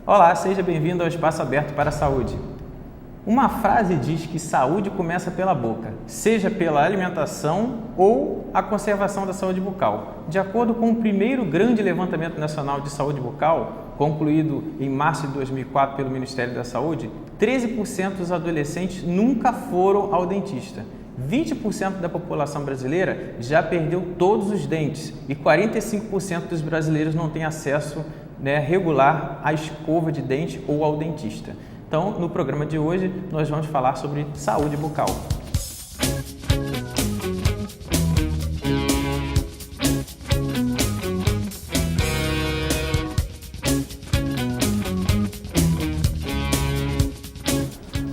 Olá, seja bem-vindo ao Espaço Aberto para a Saúde. Uma frase diz que saúde começa pela boca, seja pela alimentação ou a conservação da saúde bucal. De acordo com o primeiro grande levantamento nacional de saúde bucal, concluído em março de 2004 pelo Ministério da Saúde, 13% dos adolescentes nunca foram ao dentista. 20% da população brasileira já perdeu todos os dentes e 45% dos brasileiros não têm acesso regular à escova de dente ou ao dentista. Então, no programa de hoje, nós vamos falar sobre saúde bucal.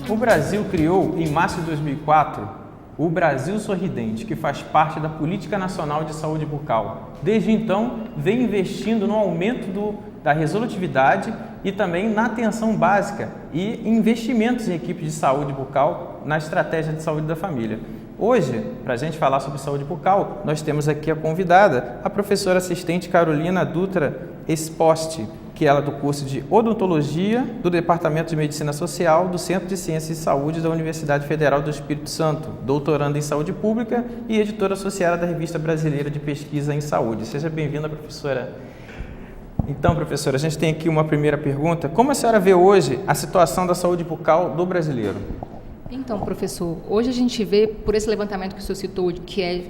O Brasil criou, em março de 2004, o Brasil Sorridente, que faz parte da Política Nacional de Saúde Bucal. Desde então, vem investindo no aumento da resolutividade e também na atenção básica e investimentos em equipes de saúde bucal na estratégia de saúde da família. Hoje, para a gente falar sobre saúde bucal, nós temos aqui a convidada, a professora assistente Carolina Dutra Esposti, que ela é do curso de Odontologia do Departamento de Medicina Social do Centro de Ciências e Saúde da Universidade Federal do Espírito Santo, doutoranda em Saúde Pública e editora associada da Revista Brasileira de Pesquisa em Saúde. Seja bem-vinda, professora. Então, professora, a gente tem aqui uma primeira pergunta. Como a senhora vê hoje a situação da saúde bucal do brasileiro? Então, professor, hoje a gente vê, por esse levantamento que o senhor citou, que é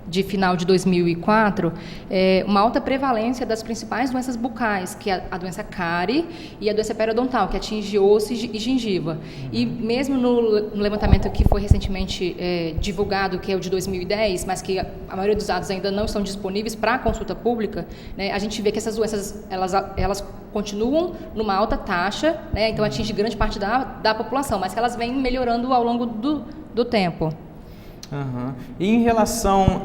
de final de 2004, uma alta prevalência das principais doenças bucais, que é a doença cárie e a doença periodontal, que atinge osso e gengiva. E mesmo no levantamento que foi recentemente divulgado, que é o de 2010, mas que a maioria dos dados ainda não estão disponíveis para consulta pública, a gente vê que essas doenças elas continuam numa alta taxa, então atinge grande parte da população, mas que elas vêm melhorando ao longo do tempo. Uhum. E em relação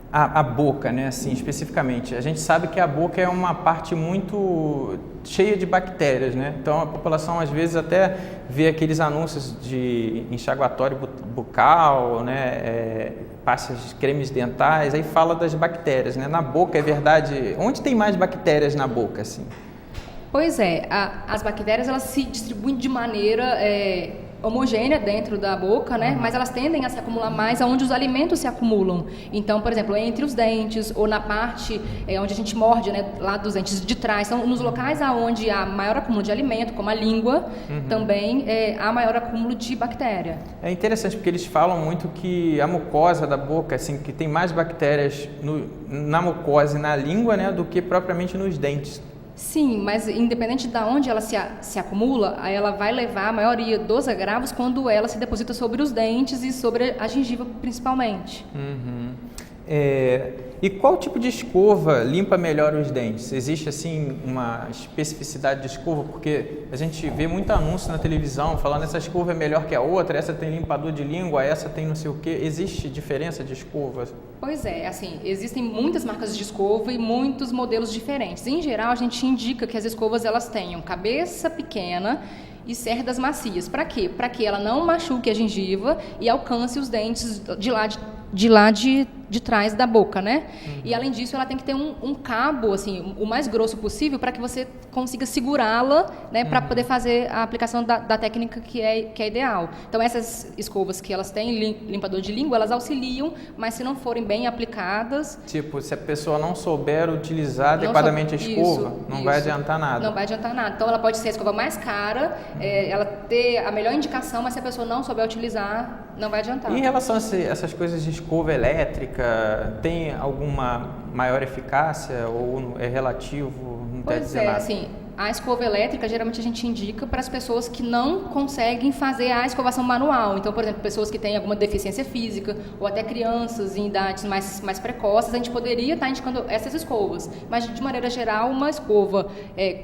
à boca, assim, especificamente, a gente sabe que a boca é uma parte muito cheia de bactérias, Então a população às vezes até vê aqueles anúncios de enxaguatório bucal, pastas, cremes dentais, aí fala das bactérias, Na boca, é verdade, onde tem mais bactérias na boca, assim? Pois é, as bactérias elas se distribuem de maneira homogênea dentro da boca, Mas elas tendem a se acumular mais aonde os alimentos se acumulam. Então, por exemplo, entre os dentes ou na parte onde a gente morde, lá dos dentes de trás, são nos locais aonde há maior acúmulo de alimento, como a língua, também há maior acúmulo de bactéria. É interessante porque eles falam muito que a mucosa da boca, assim, que tem mais bactérias na mucosa e na língua, do que propriamente nos dentes. Sim, mas independente de onde ela se acumula, aí ela vai levar a maioria dos agravos quando ela se deposita sobre os dentes e sobre a gengiva principalmente. E qual tipo de escova limpa melhor os dentes? Existe assim uma especificidade de escova? Porque a gente vê muito anúncio na televisão falando essa escova é melhor que a outra, essa tem limpador de língua, essa tem não sei o quê. Existe diferença de escovas? Pois é, assim, existem muitas marcas de escova e muitos modelos diferentes. Em geral, a gente indica que as escovas elas tenham cabeça pequena e cerdas macias. Para quê? Para que ela não machuque a gengiva e alcance os dentes de lá de trás da boca, E além disso, ela tem que ter um cabo, assim, o mais grosso possível para que você consiga segurá-la, para poder fazer a aplicação da técnica que é ideal. Então, essas escovas que elas têm, limpador de língua, elas auxiliam, mas se não forem bem aplicadas... Tipo, se a pessoa não souber utilizar adequadamente a escova, não vai adiantar nada. Não vai adiantar nada. Então, ela pode ser a escova mais cara, ela ter a melhor indicação, mas se a pessoa não souber utilizar, não vai adiantar. E em relação a essas coisas de escova elétrica, tem alguma maior eficácia ou é relativo? Não quer dizer nada? Assim, a escova elétrica, geralmente a gente indica para as pessoas que não conseguem fazer a escovação manual. Então, por exemplo, pessoas que têm alguma deficiência física ou até crianças em idades mais precoces, a gente poderia estar indicando essas escovas. Mas, de maneira geral, uma escova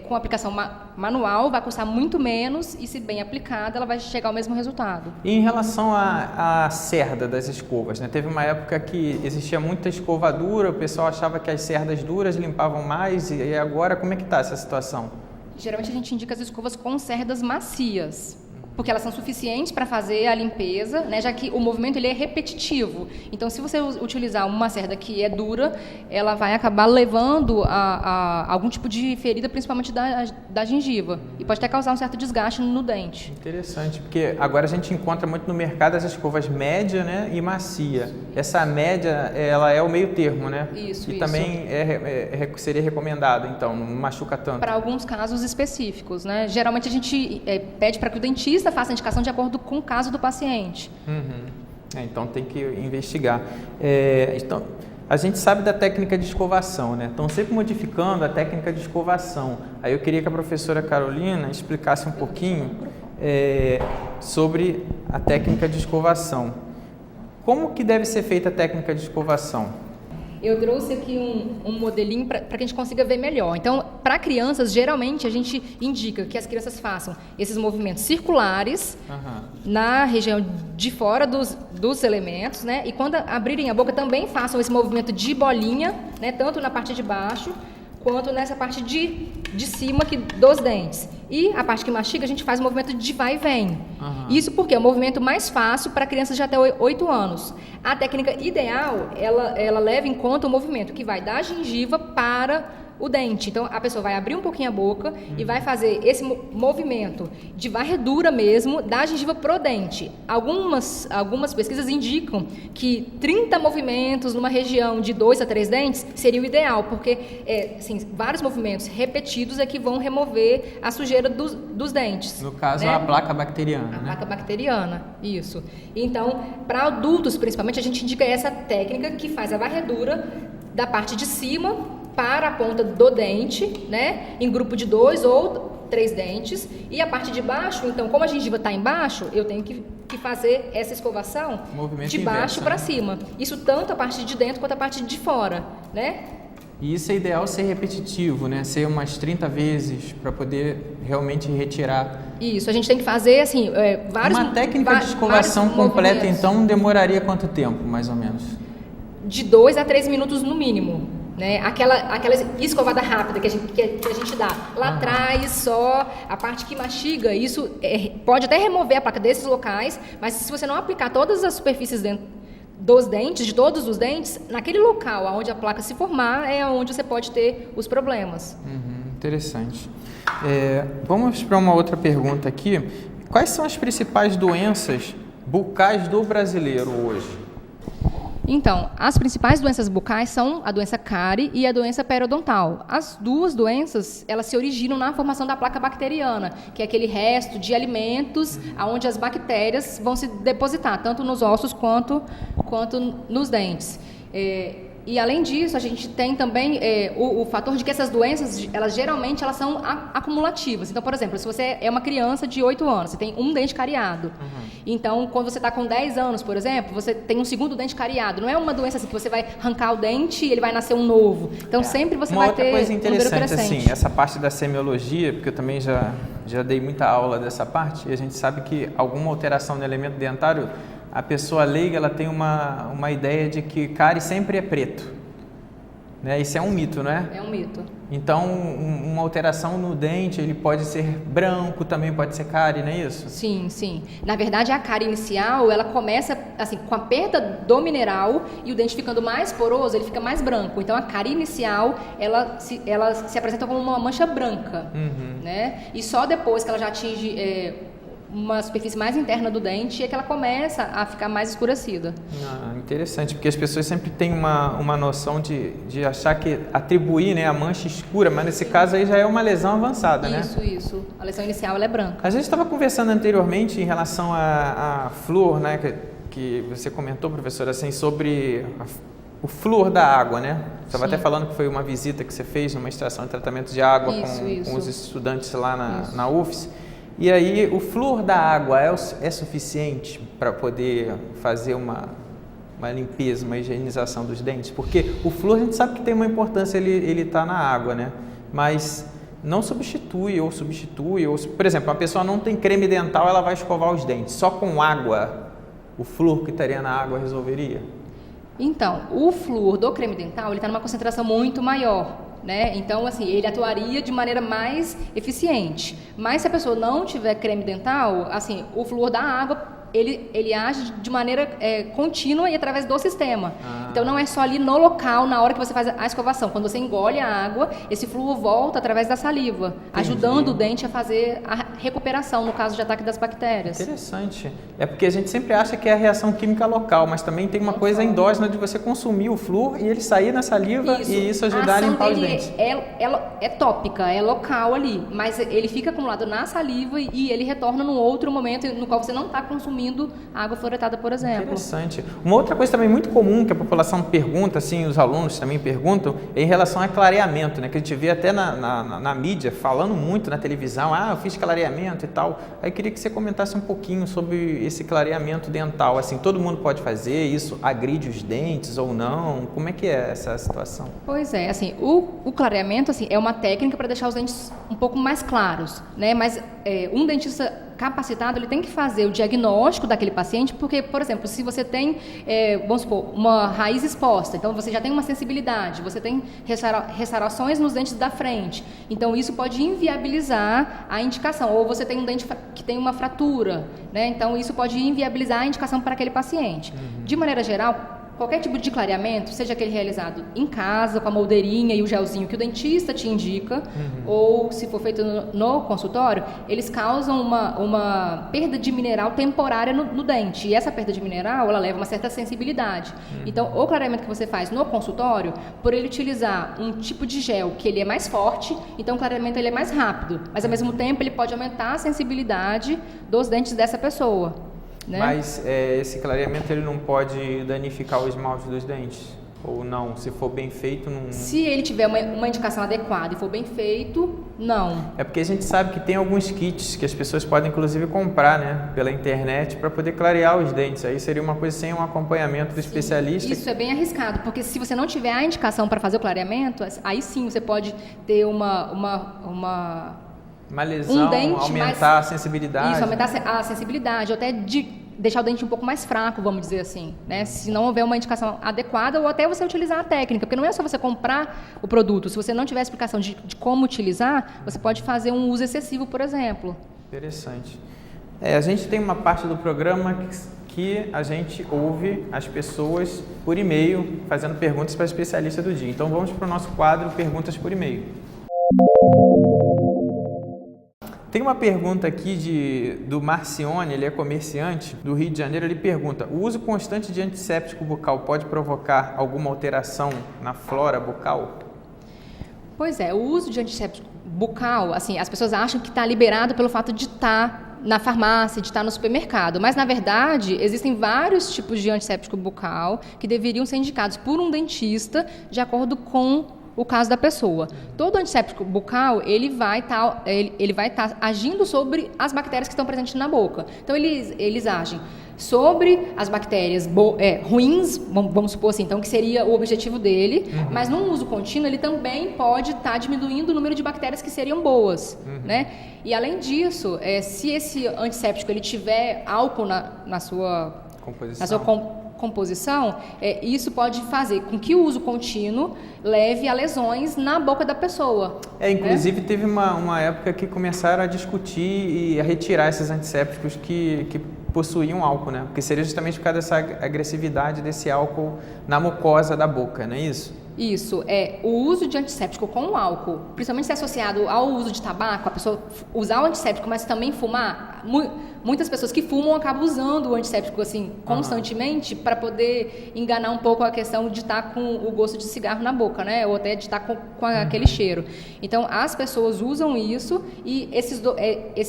com aplicação manual vai custar muito menos e, se bem aplicada, ela vai chegar ao mesmo resultado. E em relação à cerda das escovas, Teve uma época que existia muita escova dura, o pessoal achava que as cerdas duras limpavam mais, e agora como é que está essa situação? Geralmente a gente indica as escovas com cerdas macias. porque elas são suficientes para fazer a limpeza, né, já que o movimento ele é repetitivo. Então, se você utilizar uma cerda que é dura, ela vai acabar levando a algum tipo de ferida, principalmente da gengiva, e pode até causar um certo desgaste no dente. Interessante, porque agora a gente encontra muito no mercado as escovas média, né, e macia. Essa média, ela é o meio termo, né? Isso. Também seria recomendado, então, não machuca tanto. Para alguns casos específicos, né? Geralmente a gente pede para que o dentista faça a indicação de acordo com o caso do paciente. Então tem que investigar. Então, a gente sabe da técnica de escovação, né? Estão sempre modificando a técnica de escovação. Aí eu queria que a professora Carolina explicasse um pouquinho sobre a técnica de escovação. Como que deve ser feita a técnica de escovação? Eu trouxe aqui um modelinho para que a gente consiga ver melhor. Então, para crianças, geralmente a gente indica que as crianças façam esses movimentos circulares na região de fora dos elementos, né? E quando abrirem a boca também façam esse movimento de bolinha, né? Tanto na parte de baixo quanto nessa parte de cima dos dentes. E a parte que mastiga, a gente faz o movimento de vai e vem. Isso porque é o movimento mais fácil para crianças de até 8 anos. A técnica ideal, ela leva em conta o movimento que vai da gengiva para o dente. Então, a pessoa vai abrir um pouquinho a boca e vai fazer esse movimento de varredura mesmo da gengiva pro dente. Algumas pesquisas indicam que 30 movimentos numa região de 2 a 3 dentes seria o ideal, porque assim, vários movimentos repetidos é que vão remover a sujeira dos dentes. No caso, né? a placa bacteriana. A placa bacteriana, isso. Então, para adultos, principalmente, a gente indica essa técnica que faz a varredura da parte de cima para a ponta do dente, né, em grupo de 2 ou 3 dentes, e a parte de baixo, então, como a gengiva está embaixo, eu tenho que fazer essa escovação de baixo para cima. Isso tanto a parte de dentro quanto a parte de fora, né? E isso é ideal ser repetitivo, né? Ser umas 30 vezes para poder realmente retirar. Isso, a gente tem que fazer assim, Uma técnica de escovação completa, então, demoraria quanto tempo, mais ou menos? De 2 a 3 minutos no mínimo. Né? Aquela escovada rápida que a gente dá lá atrás, só a parte que mastiga, isso pode até remover a placa desses locais, mas se você não aplicar todas as superfícies dentro dos dentes, de todos os dentes, naquele local onde a placa se formar é onde você pode ter os problemas. Interessante. Vamos para uma outra pergunta aqui. Quais são as principais doenças bucais do brasileiro hoje? Então, as principais doenças bucais são a doença cárie e a doença periodontal. As duas doenças, elas se originam na formação da placa bacteriana, que é aquele resto de alimentos onde as bactérias vão se depositar, tanto nos ossos quanto nos dentes. E além disso, a gente tem também o fator de que essas doenças, geralmente são acumulativas. Então, por exemplo, se você é uma criança de 8 anos, você tem um dente cariado. Então, quando você está com 10 anos, por exemplo, você tem um segundo dente cariado. Não é uma doença assim que você vai arrancar o dente e ele vai nascer um novo. Então, sempre você vai ter uma outra coisa interessante, assim, essa parte da semiologia, porque eu também já dei muita aula dessa parte, e a gente sabe que alguma alteração no elemento dentário, a pessoa leiga, ela tem uma ideia de que cárie sempre é preto, né? Isso é um mito, não é? É um mito. Então, uma alteração no dente, ele pode ser branco, também pode ser cárie, não é isso? Sim, sim. Na verdade, a cárie inicial, ela começa assim, com a perda do mineral e o dente ficando mais poroso, ele fica mais branco. Então, a cárie inicial, ela se apresenta como uma mancha branca, né? E só depois que ela já atinge uma superfície mais interna do dente é que ela começa a ficar mais escurecida. Interessante, porque as pessoas sempre têm uma noção de achar que atribuir, né, a mancha escura, mas nesse caso aí já é uma lesão avançada, né? Isso. A lesão inicial ela é branca. A gente estava conversando anteriormente em relação a flúor, né, que você comentou, professora, assim, sobre o flúor da água, né? Você estava até falando que foi uma visita que você fez numa estação de tratamento de água com os estudantes lá na UFS. E aí, o flúor da água é suficiente para poder fazer uma limpeza, uma higienização dos dentes? Porque o flúor, a gente sabe que tem uma importância, ele está na água, né? Mas não substitui, por exemplo, uma pessoa não tem creme dental, ela vai escovar os dentes. Só com água, o flúor que estaria na água resolveria? Então, o flúor do creme dental, ele está numa concentração muito maior. né? Então, assim, ele atuaria de maneira mais eficiente. Mas se a pessoa não tiver creme dental, assim, o flúor da água ele age de maneira contínua e através do sistema. Então não é só ali no local, na hora que você faz a escovação. Quando você engole a água, esse flúor volta através da saliva, ajudando o dente a fazer a recuperação no caso de ataque das bactérias. Interessante. É porque a gente sempre acha que é a reação química local, mas também tem uma coisa endógena de você consumir o flúor e ele sair na saliva e isso ajudar a limpar os dentes. É tópica, é local ali, mas ele fica acumulado na saliva e ele retorna num outro momento no qual você não está consumindo água fluoretada, por exemplo. Interessante. Uma outra coisa também muito comum que a população pergunta, assim, os alunos também perguntam, é em relação a clareamento, né? Que a gente vê até na mídia, falando muito na televisão, eu fiz clareamento e tal. Aí queria que você comentasse um pouquinho sobre esse clareamento dental, assim, todo mundo pode fazer, isso agride os dentes ou não? Como é que é essa situação? Pois é, assim, o clareamento, assim, é uma técnica para deixar os dentes um pouco mais claros, né? Mas um dentista capacitado, ele tem que fazer o diagnóstico daquele paciente, porque, por exemplo, se você tem, vamos supor, uma raiz exposta, então você já tem uma sensibilidade, você tem restaurações nos dentes da frente, então isso pode inviabilizar a indicação, ou você tem um dente que tem uma fratura, né? Então isso pode inviabilizar a indicação para aquele paciente. De maneira geral, qualquer tipo de clareamento, seja aquele realizado em casa, com a moldeirinha e o gelzinho que o dentista te indica, ou se for feito no consultório, eles causam uma perda de mineral temporária no dente. E essa perda de mineral, ela leva uma certa sensibilidade. Então, o clareamento que você faz no consultório, por ele utilizar um tipo de gel que ele é mais forte, então o clareamento ele é mais rápido, mas ao mesmo tempo ele pode aumentar a sensibilidade dos dentes dessa pessoa. Né? Mas esse clareamento ele não pode danificar o esmalte dos dentes? Ou não? Se for bem feito, não... Se ele tiver uma indicação adequada e for bem feito, não. É porque a gente sabe que tem alguns kits que as pessoas podem inclusive comprar, né, pela internet para poder clarear os dentes. Aí seria uma coisa sem um acompanhamento do especialista. Isso é bem arriscado, porque se você não tiver a indicação para fazer o clareamento, aí sim você pode ter uma lesão, aumentar a sensibilidade. Isso, aumentar a sensibilidade, ou até deixar o dente um pouco mais fraco, vamos dizer assim, né? Se não houver uma indicação adequada, ou até você utilizar a técnica, porque não é só você comprar o produto. Se você não tiver explicação de como utilizar, você pode fazer um uso excessivo, por exemplo. Interessante. A gente tem uma parte do programa que a gente ouve as pessoas por e-mail fazendo perguntas para a especialista do dia. Então vamos para o nosso quadro Perguntas por e-mail. Tem uma pergunta aqui do Marcione, ele é comerciante do Rio de Janeiro, ele pergunta: o uso constante de antisséptico bucal pode provocar alguma alteração na flora bucal? Pois é, o uso de antisséptico bucal, assim, as pessoas acham que está liberado pelo fato de estar na farmácia, de estar no supermercado, mas na verdade existem vários tipos de antisséptico bucal que deveriam ser indicados por um dentista de acordo com o caso da pessoa. Todo antisséptico bucal, ele vai estar agindo sobre as bactérias que estão presentes na boca. Então, eles agem sobre as bactérias ruins, vamos supor assim, então, que seria o objetivo dele, mas num uso contínuo, ele também pode estar diminuindo o número de bactérias que seriam boas, né? E, além disso, se esse antisséptico ele tiver álcool na sua composição, isso pode fazer com que o uso contínuo leve a lesões na boca da pessoa. Inclusive, teve uma época que começaram a discutir e a retirar esses antissépticos que possuíam álcool, né? Porque seria justamente por causa dessa agressividade desse álcool na mucosa da boca, não é isso? Isso, o uso de antisséptico com álcool, principalmente se associado ao uso de tabaco, a pessoa usar o antisséptico, mas também fumar, muitas pessoas que fumam acabam usando o antisséptico assim constantemente para poder enganar um pouco a questão de estar com o gosto de cigarro na boca, né? Ou até de estar com aquele cheiro. Então, as pessoas usam isso e esses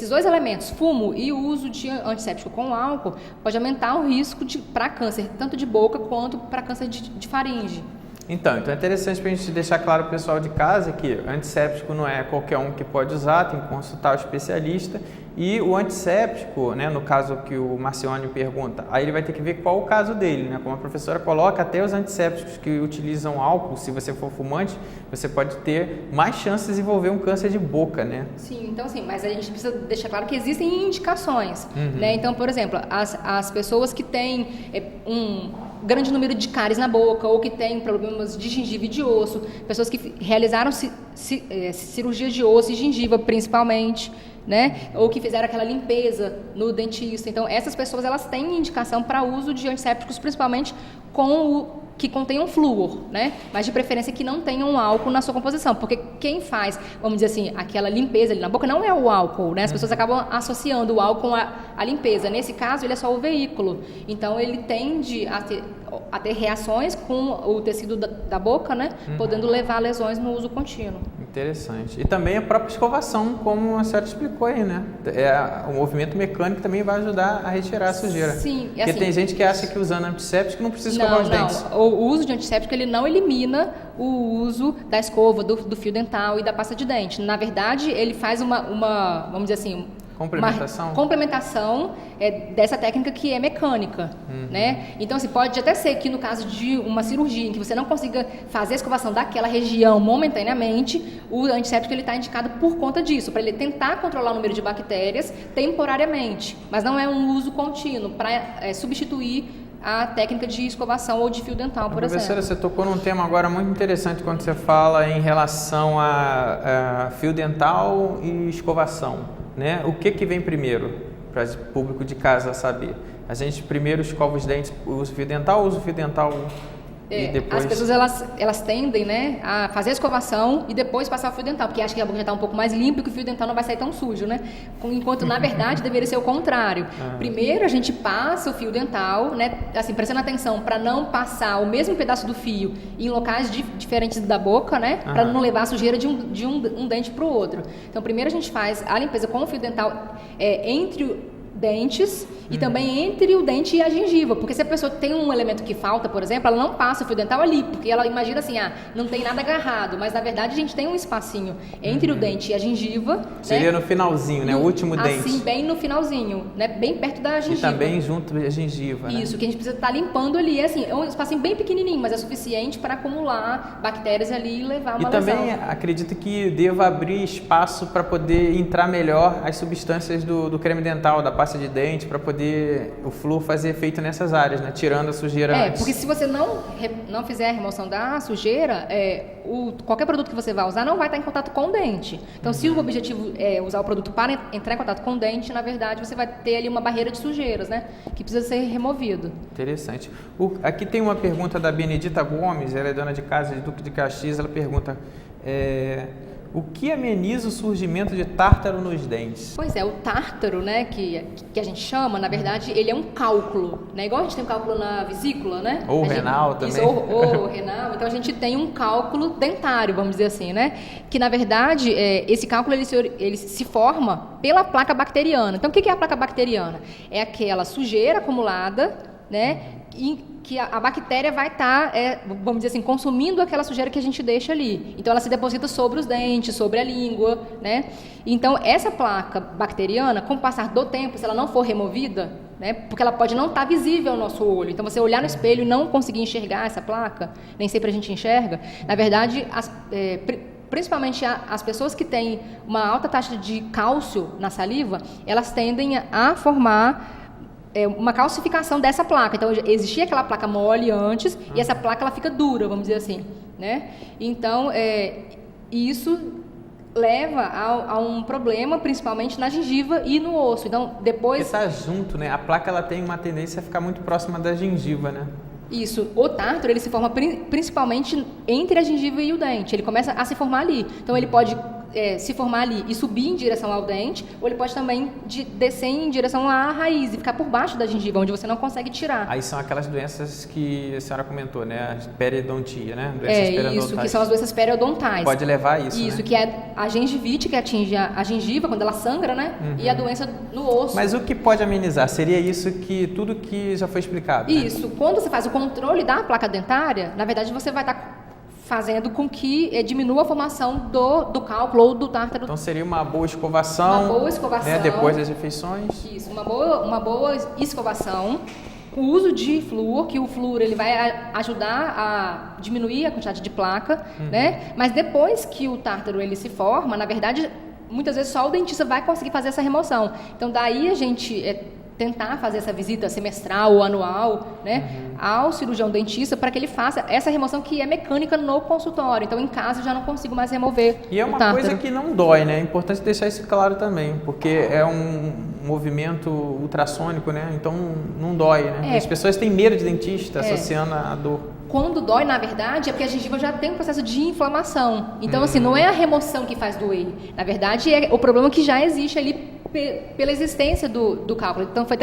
dois elementos, fumo e o uso de antisséptico com álcool, pode aumentar o risco para câncer, tanto de boca quanto para câncer de faringe. Então é interessante para a gente deixar claro para o pessoal de casa que antisséptico não é qualquer um que pode usar, tem que consultar o especialista. E o antisséptico, né, no caso que o Marcione pergunta, aí ele vai ter que ver qual o caso dele, né? Como a professora coloca, até os antissépticos que utilizam álcool, se você for fumante, você pode ter mais chances de desenvolver um câncer de boca, né? Sim, então sim, mas a gente precisa deixar claro que existem indicações, né? Então, por exemplo, as pessoas que têm grande número de cáries na boca, ou que têm problemas de gengiva e de osso, pessoas que realizaram cirurgias de osso e gengiva, principalmente, né? Ou que fizeram aquela limpeza no dentista. Então, essas pessoas, elas têm indicação para uso de antissépticos, principalmente que contenham flúor, né? Mas de preferência que não tenham álcool na sua composição, porque quem faz, vamos dizer assim, aquela limpeza ali na boca não é o álcool, né? As pessoas acabam associando o álcool à limpeza. Nesse caso, ele é só o veículo. Então, ele tende a ter reações com o tecido da boca, né? Podendo levar a lesões no uso contínuo. Interessante. E também a própria escovação, como a senhora explicou aí, né? O movimento mecânico também vai ajudar a retirar a sujeira. Sim. Porque assim, tem gente que acha que usando antisséptico não precisa escovar os dentes. O uso de antisséptico, ele não elimina o uso da escova, do fio dental e da pasta de dente. Na verdade, ele faz uma vamos dizer assim, complementação? Complementação dessa técnica que é mecânica, né? Então, assim, pode até ser que no caso de uma cirurgia em que você não consiga fazer a escovação daquela região momentaneamente, o antisséptico ele está indicado por conta disso, para ele tentar controlar o número de bactérias temporariamente, mas não é um uso contínuo para substituir a técnica de escovação ou de fio dental, por exemplo. Professora, você tocou num tema agora muito interessante quando você fala em relação a fio dental e escovação, né? O que vem primeiro, para o público de casa saber? A gente primeiro escova os dentes, usa o fio dental, e depois... As pessoas elas tendem, né, a fazer a escovação e depois passar o fio dental, porque acham que a boca já está um pouco mais limpa e que o fio dental não vai sair tão sujo, né? Enquanto, na verdade, deveria ser o contrário. Primeiro, a gente passa o fio dental, né, assim, prestando atenção para não passar o mesmo pedaço do fio em locais diferentes da boca, né, para não levar a sujeira de um dente para o outro. Então, primeiro a gente faz a limpeza com o fio dental entre dentes e também entre o dente e a gengiva, porque se a pessoa tem um elemento que falta, por exemplo, ela não passa o fio dental ali, porque ela imagina assim, não tem nada agarrado, mas na verdade a gente tem um espacinho entre o dente e a gengiva. Seria, né, no finalzinho, né, o último dente. Assim, bem no finalzinho, né, bem perto da gengiva. E também junto da gengiva, né? Isso, que a gente precisa estar limpando ali, assim, é um espacinho bem pequenininho, mas é suficiente para acumular bactérias ali e levar uma lesão. E também acredito que deva abrir espaço para poder entrar melhor as substâncias do creme dental, da pasta de dente, para poder o flúor fazer efeito nessas áreas, né? Tirando a sujeira antes. Porque se você não fizer a remoção da sujeira, qualquer produto que você vai usar não vai estar em contato com o dente. Então, se o objetivo é usar o produto para entrar em contato com o dente, na verdade, você vai ter ali uma barreira de sujeiras, né? Que precisa ser removido. Interessante. Aqui tem uma pergunta da Benedita Gomes, ela é dona de casa de Duque de Caxias, ela pergunta... O que ameniza o surgimento de tártaro nos dentes? Pois é, o tártaro, né, que a gente chama, na verdade, ele é um cálculo, né? Igual a gente tem um cálculo na vesícula, né? Ou renal também. Isso, ou renal. Então, a gente tem um cálculo dentário, vamos dizer assim, né? Que, na verdade, esse cálculo ele se forma pela placa bacteriana. Então, o que é a placa bacteriana? É aquela sujeira acumulada, né? Que a bactéria vai estar, vamos dizer assim, consumindo aquela sujeira que a gente deixa ali. Então, ela se deposita sobre os dentes, sobre a língua, né? Então, essa placa bacteriana, com o passar do tempo, se ela não for removida, né? Porque ela pode não estar visível ao nosso olho. Então, você olhar no espelho e não conseguir enxergar essa placa, nem sempre a gente enxerga. Na verdade, principalmente as pessoas que têm uma alta taxa de cálcio na saliva, elas tendem a formar uma calcificação dessa placa. Então, existia aquela placa mole antes e essa placa ela fica dura, vamos dizer assim, né? Então, isso leva a um problema, principalmente na gengiva e no osso. Então, depois... Porque está junto, né? A placa ela tem uma tendência a ficar muito próxima da gengiva, né? Isso. O tártaro, ele se forma principalmente entre a gengiva e o dente. Ele começa a se formar ali. Então, ele pode se formar ali e subir em direção ao dente, ou ele pode também descer em direção à raiz e ficar por baixo da gengiva, onde você não consegue tirar. Aí são aquelas doenças que a senhora comentou, né? A periodontia, né? Doenças periodontais. Isso, que são as doenças periodontais. Pode levar a isso, Isso, né? Que é a gengivite, que atinge a gengiva quando ela sangra, né? E a doença no osso. Mas o que pode amenizar? Seria isso tudo que já foi explicado, né? Isso. Quando você faz o controle da placa dentária, na verdade você vai estar fazendo com que diminua a formação do cálculo ou do tártaro. Então seria uma boa escovação. Uma boa escovação. Né, depois das refeições. Isso, uma boa escovação. O uso de flúor, que o flúor ele vai ajudar a diminuir a quantidade de placa, né? Mas depois que o tártaro ele se forma, na verdade, muitas vezes só o dentista vai conseguir fazer essa remoção. Então daí a gente tentar fazer essa visita semestral ou anual, né, ao cirurgião dentista para que ele faça essa remoção que é mecânica no consultório. Então, em casa, eu já não consigo mais remover E é uma coisa que não dói, né? É importante deixar isso claro também, porque é um movimento ultrassônico, né? Então, não dói, né? As pessoas têm medo de dentista associando a dor. Quando dói, na verdade, é porque a gengiva já tem um processo de inflamação. Então, assim, não é a remoção que faz doer. Na verdade, é o problema que já existe ali pela existência do cálculo. Então, foi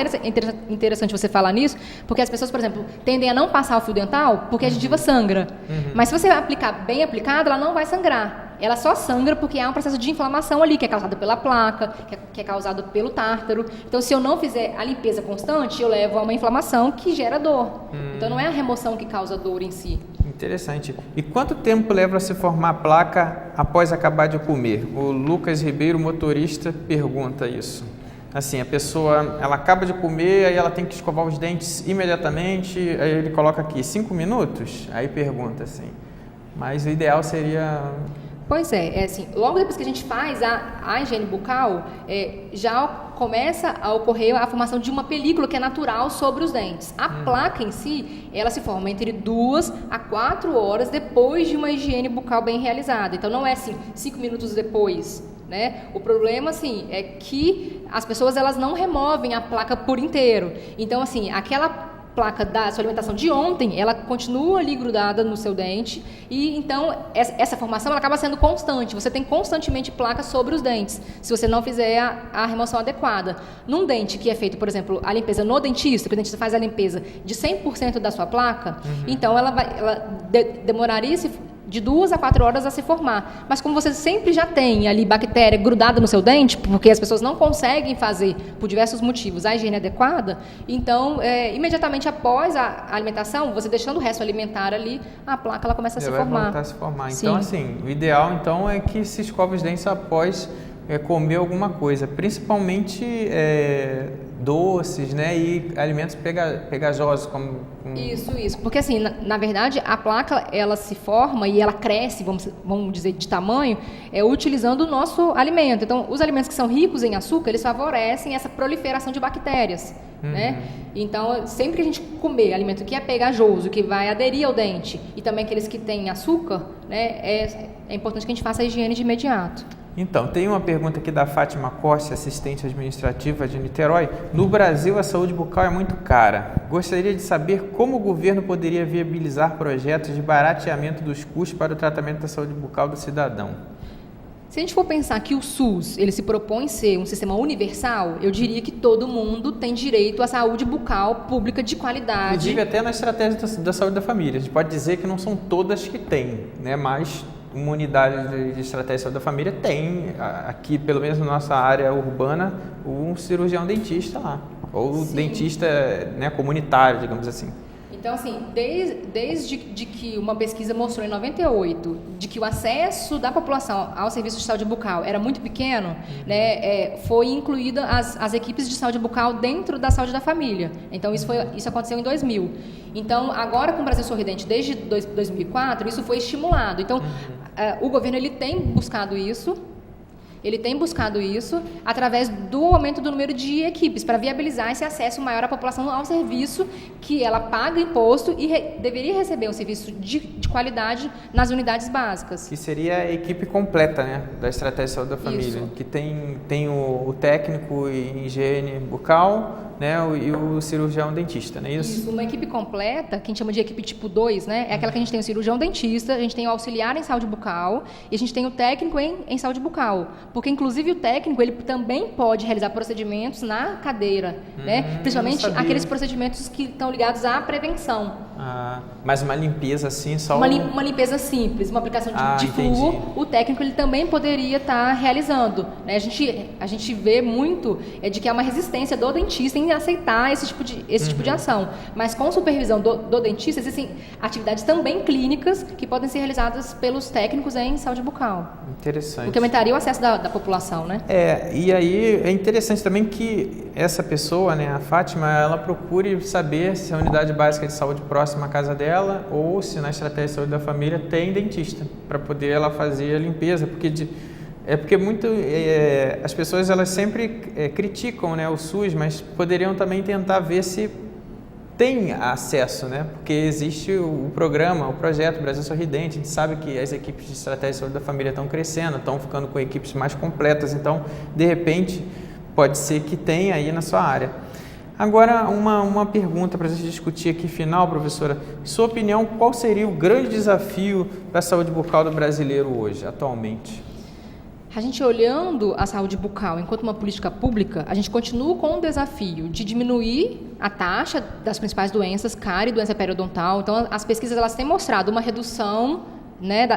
interessante você falar nisso, porque as pessoas, por exemplo, tendem a não passar o fio dental porque a gengiva sangra. Mas se você aplicar bem aplicado, ela não vai sangrar. Ela só sangra porque há um processo de inflamação ali, que é causado pela placa, que é causado pelo tártaro. Então, se eu não fizer a limpeza constante, eu levo a uma inflamação que gera dor. Então, não é a remoção que causa dor em si. Interessante. E quanto tempo leva a se formar a placa após acabar de comer? O Lucas Ribeiro, motorista, pergunta isso. Assim, a pessoa, ela acaba de comer, aí ela tem que escovar os dentes imediatamente, aí ele coloca aqui 5 minutos, aí pergunta assim, mas o ideal seria... Pois é assim, logo depois que a gente faz a higiene bucal, já começa a ocorrer a formação de uma película que é natural sobre os dentes. A placa em si, ela se forma entre 2 a 4 horas depois de uma higiene bucal bem realizada. Então, não é assim, 5 minutos depois, né? O problema, assim, é que as pessoas, elas não removem a placa por inteiro. Então, assim, aquela placa da sua alimentação de ontem, ela continua ali grudada no seu dente e então essa formação ela acaba sendo constante. Você tem constantemente placa sobre os dentes, se você não fizer a remoção adequada. Num dente que é feito, por exemplo, a limpeza no dentista, que o dentista faz a limpeza de 100% da sua placa, então ela demoraria de 2 a 4 horas a se formar. Mas como você sempre já tem ali bactéria grudada no seu dente, porque as pessoas não conseguem fazer, por diversos motivos, a higiene adequada, então, imediatamente após a alimentação, você deixando o resto alimentar ali, a placa ela começa a se formar. Voltar a se formar. Então, assim, o ideal então é que se escove os dentes após comer alguma coisa, principalmente doces, né, e alimentos pegajosos como Isso, porque assim, na verdade, a placa ela se forma e ela cresce, vamos dizer, de tamanho, utilizando o nosso alimento. Então, os alimentos que são ricos em açúcar, eles favorecem essa proliferação de bactérias, né? Então, sempre que a gente comer alimento que é pegajoso, que vai aderir ao dente, e também aqueles que têm açúcar, né, é importante que a gente faça a higiene de imediato. Então, tem uma pergunta aqui da Fátima Costa, assistente administrativa de Niterói. No Brasil, a saúde bucal é muito cara. Gostaria de saber como o governo poderia viabilizar projetos de barateamento dos custos para o tratamento da saúde bucal do cidadão. Se a gente for pensar que o SUS ele se propõe ser um sistema universal, eu diria que todo mundo tem direito à saúde bucal pública de qualidade. Inclusive até na estratégia da saúde da família. A gente pode dizer que não são todas que têm, né? Mas uma unidade de estratégia de saúde da família tem, aqui pelo menos na nossa área urbana, um cirurgião dentista lá. Ou dentista, né, comunitário, digamos assim. Então, assim, desde que uma pesquisa mostrou em 98 de que o acesso da população ao serviço de saúde bucal era muito pequeno, né, foi incluída as equipes de saúde bucal dentro da saúde da família. Então, isso aconteceu em 2000. Então, agora com o Brasil Sorridente, desde 2004, isso foi estimulado. Então, o governo ele tem buscado isso. Ele tem buscado isso através do aumento do número de equipes para viabilizar esse acesso maior à população ao serviço que ela paga imposto e deveria receber um serviço de qualidade nas unidades básicas. Que seria a equipe completa, né, da estratégia de saúde da família, isso. Que tem o técnico em higiene bucal, né, e o cirurgião dentista, não é isso? Isso, uma equipe completa, que a gente chama de equipe tipo 2, né, é aquela que a gente tem o cirurgião dentista, a gente tem o auxiliar em saúde bucal e a gente tem o técnico em saúde bucal. Porque, inclusive, o técnico ele também pode realizar procedimentos na cadeira, né? Principalmente aqueles procedimentos que estão ligados à prevenção. Mas uma limpeza assim, só uma limpeza simples, uma aplicação de flúor, o técnico ele também poderia estar realizando, né? A gente vê muito de que há uma resistência do dentista em aceitar esse tipo de ação. Mas com supervisão do dentista, existem atividades também clínicas que podem ser realizadas pelos técnicos em saúde bucal. Interessante. O que aumentaria o acesso da população, né? E aí é interessante também que essa pessoa, né, a Fátima, ela procure saber se a unidade básica de saúde próxima à casa dela ou se na estratégia de saúde da família tem dentista, para poder ela fazer a limpeza, porque É porque as pessoas elas sempre criticam, né, o SUS, mas poderiam também tentar ver se tem acesso, né? Porque existe o programa, o projeto Brasil Sorridente, a gente sabe que as equipes de estratégia de saúde da família estão crescendo, estão ficando com equipes mais completas, então, de repente, pode ser que tenha aí na sua área. Agora, uma pergunta para a gente discutir aqui final, professora. Em sua opinião, qual seria o grande desafio para a saúde bucal do brasileiro hoje, atualmente? A gente olhando a saúde bucal enquanto uma política pública, a gente continua com o desafio de diminuir a taxa das principais doenças, cárie e doença periodontal. Então, as pesquisas elas têm mostrado uma redução, né,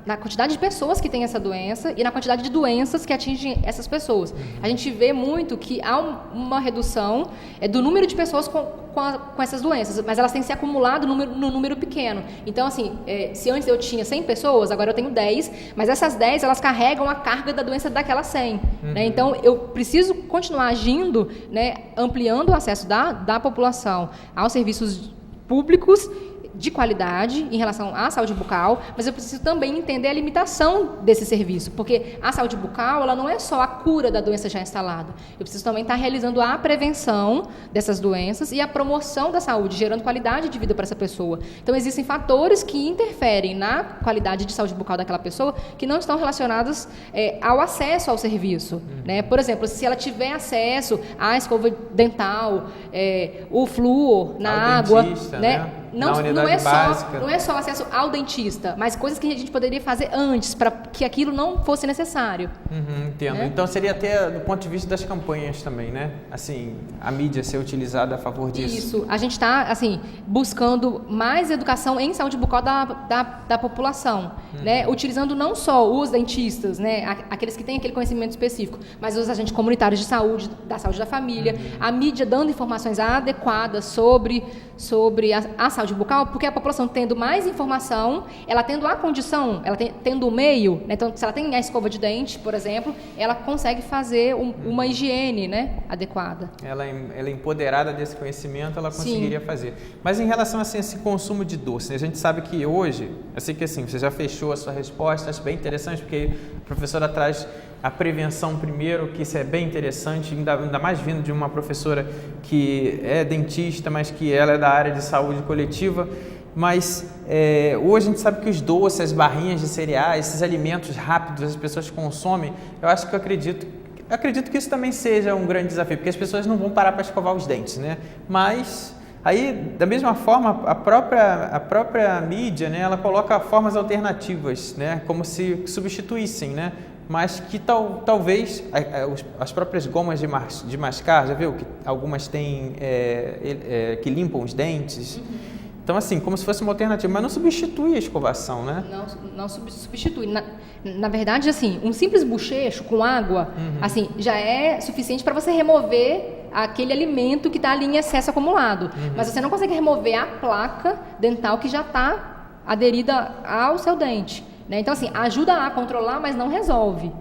na quantidade de pessoas que têm essa doença e na quantidade de doenças que atingem essas pessoas. A gente vê muito que há uma redução do número de pessoas com essas doenças, mas elas têm se acumulado no número pequeno. Então, assim, se antes eu tinha 100 pessoas, agora eu tenho 10, mas essas 10, elas carregam a carga da doença daquelas 100. Né? Então, eu preciso continuar agindo, né, ampliando o acesso da população aos serviços públicos de qualidade em relação à saúde bucal, mas eu preciso também entender a limitação desse serviço, porque a saúde bucal ela não é só a cura da doença já instalada. Eu preciso também estar realizando a prevenção dessas doenças e a promoção da saúde, gerando qualidade de vida para essa pessoa. Então, existem fatores que interferem na qualidade de saúde bucal daquela pessoa que não estão relacionados ao acesso ao serviço. Né? Por exemplo, se ela tiver acesso à escova dental, o flúor na água, dentista, né? Não é só acesso ao dentista, mas coisas que a gente poderia fazer antes para que aquilo não fosse necessário. Entendo. Né? Então seria até do ponto de vista das campanhas também, né? Assim, a mídia ser utilizada a favor disso. Isso. A gente está, assim, buscando mais educação em saúde bucal da população, né? Utilizando não só os dentistas, né? Aqueles que têm aquele conhecimento específico, mas os agentes comunitários de saúde, da saúde da família, a mídia dando informações adequadas sobre a saúde bucal, porque a população tendo mais informação, ela tendo a condição, ela tendo o meio, né? Então, se ela tem a escova de dente, por exemplo, ela consegue fazer uma higiene, né, adequada. Ela é empoderada desse conhecimento, ela conseguiria fazer. Mas em relação assim, a esse consumo de doce, né? A gente sabe que hoje, eu sei que assim, você já fechou a sua resposta, acho bem interessante, porque a professora traz a prevenção primeiro, que isso é bem interessante, ainda mais vindo de uma professora que é dentista, mas que ela é da área de saúde coletiva. Mas hoje a gente sabe que os doces, as barrinhas de cereais, esses alimentos rápidos as pessoas consomem, eu acho que eu acredito que isso também seja um grande desafio, porque as pessoas não vão parar para escovar os dentes, né? Mas aí, da mesma forma, a própria mídia, né, ela coloca formas alternativas, né, como se substituíssem, né? Mas que talvez as próprias gomas de mascar, já viu? Que algumas têm que limpam os dentes. Então, assim, como se fosse uma alternativa, mas não substitui a escovação, né? Não substitui. Na verdade, assim, um simples bochecho com água, assim, já é suficiente para você remover aquele alimento que está ali em excesso acumulado. Mas você não consegue remover a placa dental que já está aderida ao seu dente. Né? Então, assim, ajuda a controlar, mas não resolve.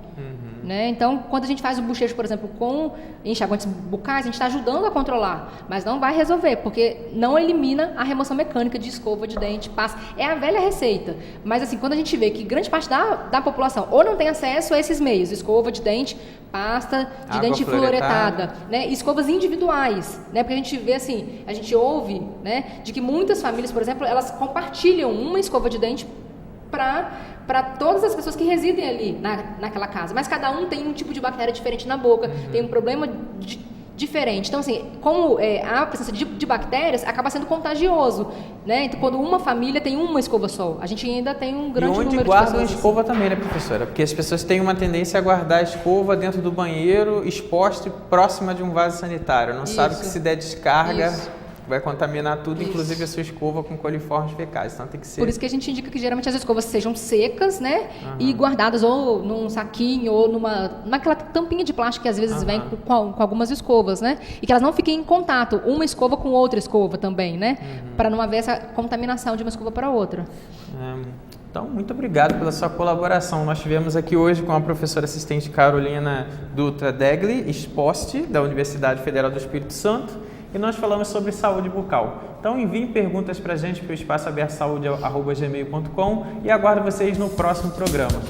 Né? Então, quando a gente faz o bochecho, por exemplo, com enxaguantes bucais, a gente está ajudando a controlar, mas não vai resolver, porque não elimina a remoção mecânica de escova de dente, pasta. É a velha receita. Mas, assim, quando a gente vê que grande parte da população ou não tem acesso a esses meios, escova de dente, pasta de água dente fluoretada, né? Escovas individuais, né? Porque a gente vê assim, a gente ouve, né, de que muitas famílias, por exemplo, elas compartilham uma escova de dente para todas as pessoas que residem ali naquela casa. Mas cada um tem um tipo de bactéria diferente na boca, tem um problema diferente. Então, assim, como a presença de bactérias acaba sendo contagioso, né? Então, quando uma família tem uma escova só, a gente ainda tem um grande número de pessoas. E onde guardam a escova também, né, professora? Porque as pessoas têm uma tendência a guardar a escova dentro do banheiro, exposta e próxima de um vaso sanitário. Não sabe que se der descarga vai contaminar tudo, inclusive a sua escova com coliformes fecais. Então tem que ser... Por isso que a gente indica que geralmente as escovas sejam secas, né? E guardadas ou num saquinho ou naquela tampinha de plástico que às vezes vem com algumas escovas, né? E que elas não fiquem em contato, uma escova com outra escova também, né? Para não haver essa contaminação de uma escova para outra. Então, muito obrigado pela sua colaboração. Nós tivemos aqui hoje com a professora assistente Carolina Dutra Degli Esposti, da Universidade Federal do Espírito Santo, e nós falamos sobre saúde bucal. Então enviem perguntas para a gente para o espaçoabertosaúde@gmail.com e aguardo vocês no próximo programa.